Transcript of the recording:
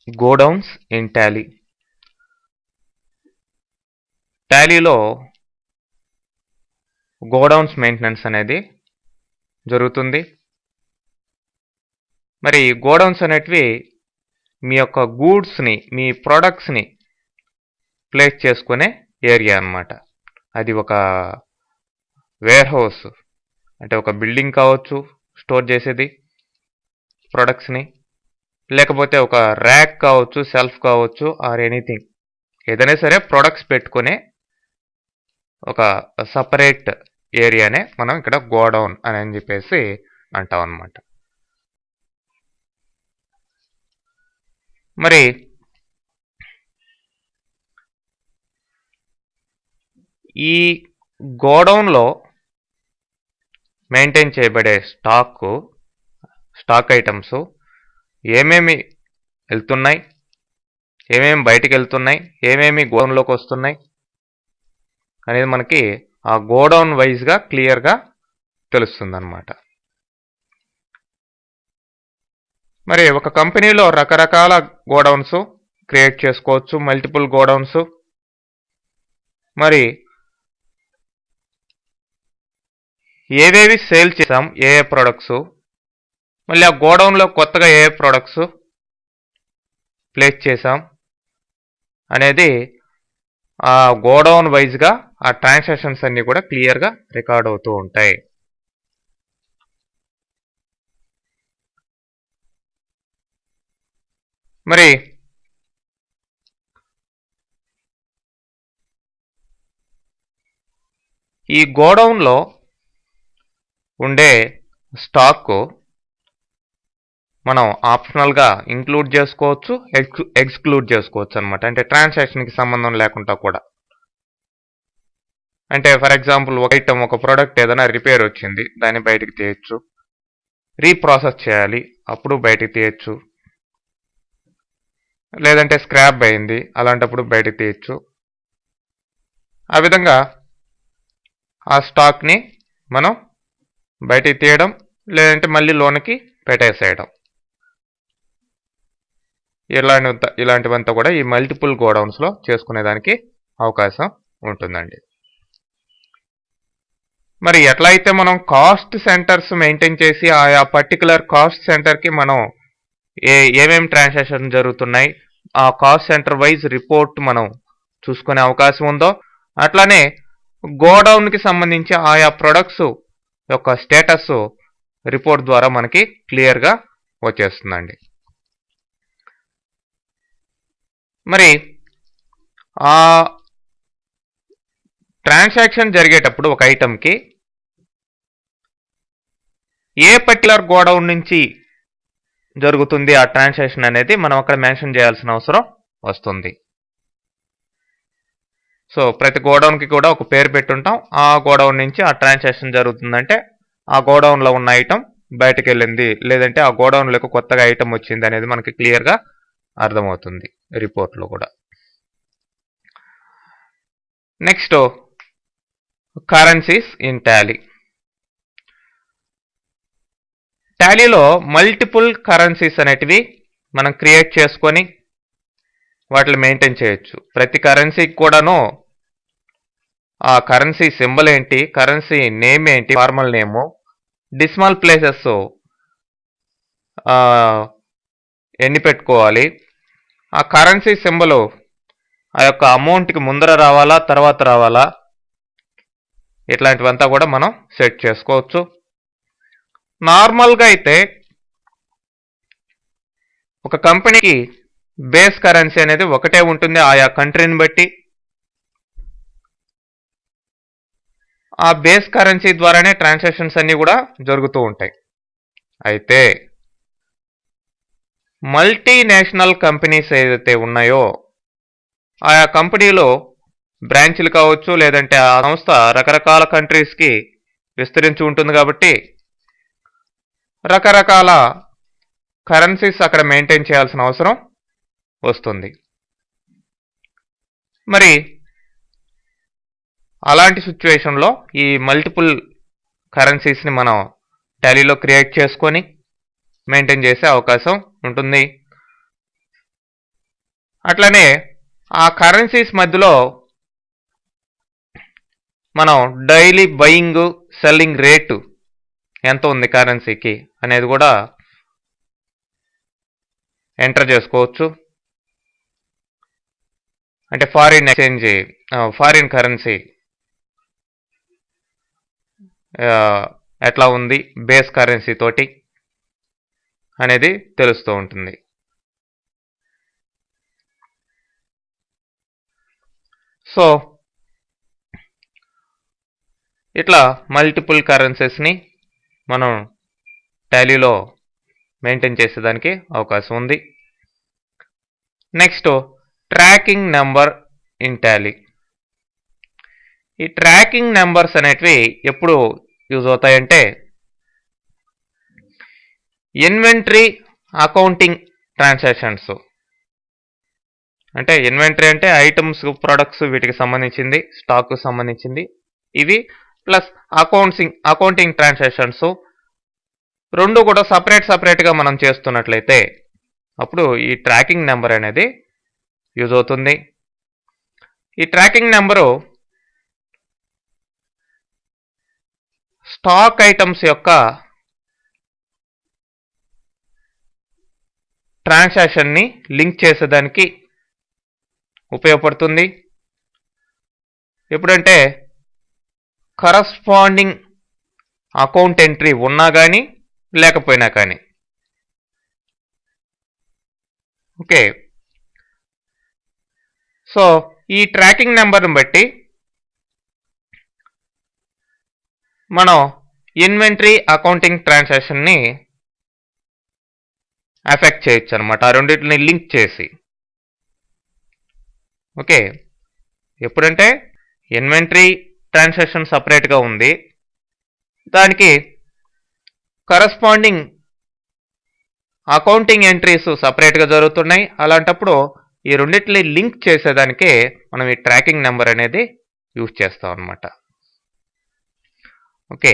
Godowns in Tally. టాలీలో godowns maintenance అనేది జరుగుతుంది. మరి గోడౌన్స్ అనేటివి మీ యొక్క గూడ్స్ని, మీ ప్రొడక్ట్స్ని ప్లేస్ చేసుకునే ఏరియా అన్నమాట. అది ఒక వేర్ హౌస్ అంటే ఒక బిల్డింగ్ కావచ్చు స్టోర్ చేసేది ప్రొడక్ట్స్ని, లేకపోతే ఒక ర్యాక్ కావచ్చు, సెల్ఫ్ కావచ్చు, ఆర్ ఎనీథింగ్ ఏదైనా సరే ప్రొడక్ట్స్ పెట్టుకునే ఒక సపరేట్ ఏరియానే మనం ఇక్కడ గోడౌన్ అని చెప్పేసి అంటాం అన్నమాట. మరి ఈ గోడౌన్లో మెయింటైన్ చేయబడే స్టాక్ ఐటమ్స్ ఏమేమి వెళ్తున్నాయి, ఏమేమి బయటికి వెళ్తున్నాయి, ఏమేమి గోడౌన్లోకి వస్తున్నాయి అనేది మనకి ఆ గోడౌన్ వైజ్గా క్లియర్గా తెలుస్తుంది అన్నమాట. మరి ఒక కంపెనీలో రకరకాల గోడౌన్స్ క్రియేట్ చేసుకోవచ్చు, మల్టిపుల్ గోడౌన్స్. మరి ఏవేవి సేల్ చేసాం, ఏ ప్రొడక్ట్స్, మళ్ళీ ఆ గోడౌన్లో కొత్తగా ఏ ప్రొడక్ట్స్ ప్లేస్ చేసాం అనేది ఆ గోడౌన్ వైజ్గా ఆ ట్రాన్సాక్షన్స్ అన్నీ కూడా క్లియర్గా రికార్డ్ అవుతూ ఉంటాయి. మరి ఈ గోడౌన్లో ఉండే స్టాక్ మనం ఆప్షనల్గా ఇంక్లూడ్ చేసుకోవచ్చు, ఎక్స్క్లూడ్ చేసుకోవచ్చు అనమాట. అంటే ట్రాన్సాక్షన్కి సంబంధం లేకుండా కూడా. అంటే ఫర్ ఎగ్జాంపుల్ ఒక ఐటమ్, ఒక ప్రోడక్ట్ ఏదైనా రిపేర్ వచ్చింది, దాన్ని బయటికి తీయచ్చు. రీప్రాసెస్ చేయాలి, అప్పుడు బయటికి తీయచ్చు. లేదంటే స్క్రాప్ అయింది, అలాంటప్పుడు బయటికి తీయచ్చు. ఆ విధంగా ఆ స్టాక్ని మనం బయటికి తీయడం, లేదంటే మళ్ళీ లోనికి పెట్టేసేయడం, ఇలాంటివంతా కూడా ఈ మల్టిపుల్ గోడౌన్స్లో చేసుకునేదానికి అవకాశం ఉంటుందండి. మరి ఎట్లా అయితే మనం కాస్ట్ సెంటర్స్ మెయింటైన్ చేసి ఆయా పర్టికులర్ కాస్ట్ సెంటర్కి మనం ఏమేమి ట్రాన్సాక్షన్ జరుగుతున్నాయి, ఆ కాస్ట్ సెంటర్ వైజ్ రిపోర్ట్ మనం చూసుకునే అవకాశం ఉందో, అట్లానే గోడౌన్కి సంబంధించి ఆయా ప్రొడక్ట్స్ యొక్క స్టేటస్ రిపోర్ట్ ద్వారా మనకి క్లియర్గా వచ్చేస్తుందండి. మరి ఆ ట్రాన్సాక్షన్ జరిగేటప్పుడు ఒక ఐటమ్కి ఏ పర్టికులర్ గోడౌన్ నుంచి జరుగుతుంది ఆ ట్రాన్సాక్షన్ అనేది మనం అక్కడ మెన్షన్ చేయాల్సిన అవసరం వస్తుంది. సో ప్రతి గోడౌన్కి కూడా ఒక పేరు పెట్టుంటాం. ఆ గోడౌన్ నుంచి ఆ ట్రాన్సాక్షన్ జరుగుతుందంటే ఆ గోడౌన్లో ఉన్న ఐటమ్ బయటకు వెళ్ళింది, లేదంటే ఆ గోడౌన్లోకి కొత్తగా ఐటమ్ వచ్చింది అనేది మనకి క్లియర్గా అర్థమవుతుంది రిపోర్ట్లో కూడా. Next currencies in Tally. టాలీలో మల్టిపుల్ కరెన్సీస్ అనేటివి మనం క్రియేట్ చేసుకొని వాటిని మెయింటైన్ చేయొచ్చు. ప్రతి కరెన్సీకి కూడాను ఆ కరెన్సీ సింబల్ ఏంటి, కరెన్సీ నేమ్ ఏంటి, ఫార్మల్ నేము, డెసిమల్ ప్లేసెస్ ఎన్ని పెట్టుకోవాలి, ఆ కరెన్సీ సింబల్ ఆ యొక్క అమౌంట్కి ముందర రావాలా తర్వాత రావాలా, ఇట్లాంటివంతా కూడా మనం సెట్ చేసుకోవచ్చు. నార్మల్గా అయితే ఒక కంపెనీకి బేస్ కరెన్సీ అనేది ఒకటే ఉంటుంది ఆయా కంట్రీని బట్టి. ఆ బేస్ కరెన్సీ ద్వారానే ట్రాన్సాక్షన్స్ అన్నీ కూడా జరుగుతూ ఉంటాయి. అయితే మల్టీనేషనల్ కంపెనీస్ ఏదైతే ఉన్నాయో ఆయా కంపెనీలో బ్రాంచ్లు కావచ్చు, లేదంటే ఆ సంస్థ రకరకాల కంట్రీస్కి విస్తరించి ఉంటుంది కాబట్టి రకరకాల కరెన్సీస్ అక్కడ మెయింటైన్ చేయాల్సిన అవసరం వస్తుంది. మరి అలాంటి సిచ్యువేషన్లో ఈ మల్టిపుల్ కరెన్సీస్ని మనం టాలీలో క్రియేట్ చేసుకొని మెయింటైన్ చేసే అవకాశం ఉంటుంది. అట్లనే ఆ కరెన్సీస్ మధ్యలో మనం డైలీ బయింగ్ సెల్లింగ్ రేటు ఎంత ఉంది కరెన్సీకి అనేది కూడా ఎంటర్ చేసుకోవచ్చు. అంటే ఫారిన్ కరెన్సీ ఎట్లా ఉంది బేస్ కరెన్సీ తోటి అనేది తెలుస్తూ ఉంటుంది. సో ఇట్లా మల్టిపుల్ కరెన్సీస్ని మనం టాలీలో మెయింటైన్ చేసేదానికి అవకాశం ఉంది. Next tracking number in Tally. ఈ ట్రాకింగ్ నెంబర్స్ అనేటివి ఎప్పుడు యూజ్ అవుతాయంటే ఇన్వెంటరీ అకౌంటింగ్ ట్రాన్సాక్షన్స్. అంటే ఇన్వెంటరీ అంటే ఐటమ్స్, ప్రొడక్ట్స్ వీటికి సంబంధించింది, స్టాక్ సంబంధించింది ఇవి, ప్లస్ అకౌంటింగ్ ట్రాన్సాక్షన్స్ రెండు కూడా సపరేట్గా మనం చేస్తున్నట్లయితే అప్పుడు ఈ ట్రాకింగ్ నెంబర్ అనేది యూజ్ అవుతుంది. ఈ ట్రాకింగ్ నెంబరు స్టాక్ ఐటమ్స్ యొక్క ట్రాన్సాక్షన్ని లింక్ చేసేదానికి ఉపయోగపడుతుంది. ఎప్పుడంటే కరస్పాండింగ్ అకౌంట్ ఎంట్రీ ఉన్నా కానీ లేకపోయినా కానీ. ఓకే, సో ఈ ట్రాకింగ్ నెంబర్ని బట్టి మనం ఇన్వెంటరీ అకౌంటింగ్ ట్రాన్సాక్షన్ని ఎఫెక్ట్ చేయొచ్చు అనమాట, ఆ రెండింటిని లింక్ చేసి. ఓకే, ఎప్పుడంటే ఇన్వెంటరీ ట్రాన్సాక్షన్ సపరేట్గా ఉంది, దానికి కరస్పాండింగ్ అకౌంటింగ్ ఎంట్రీస్ సపరేట్గా జరుగుతున్నాయి. అలాంటప్పుడు ఈ రెండింటిని లింక్ చేసేదానికే మనం ఈ ట్రాకింగ్ నెంబర్ అనేది యూజ్ చేస్తాం అన్నమాట. ఓకే.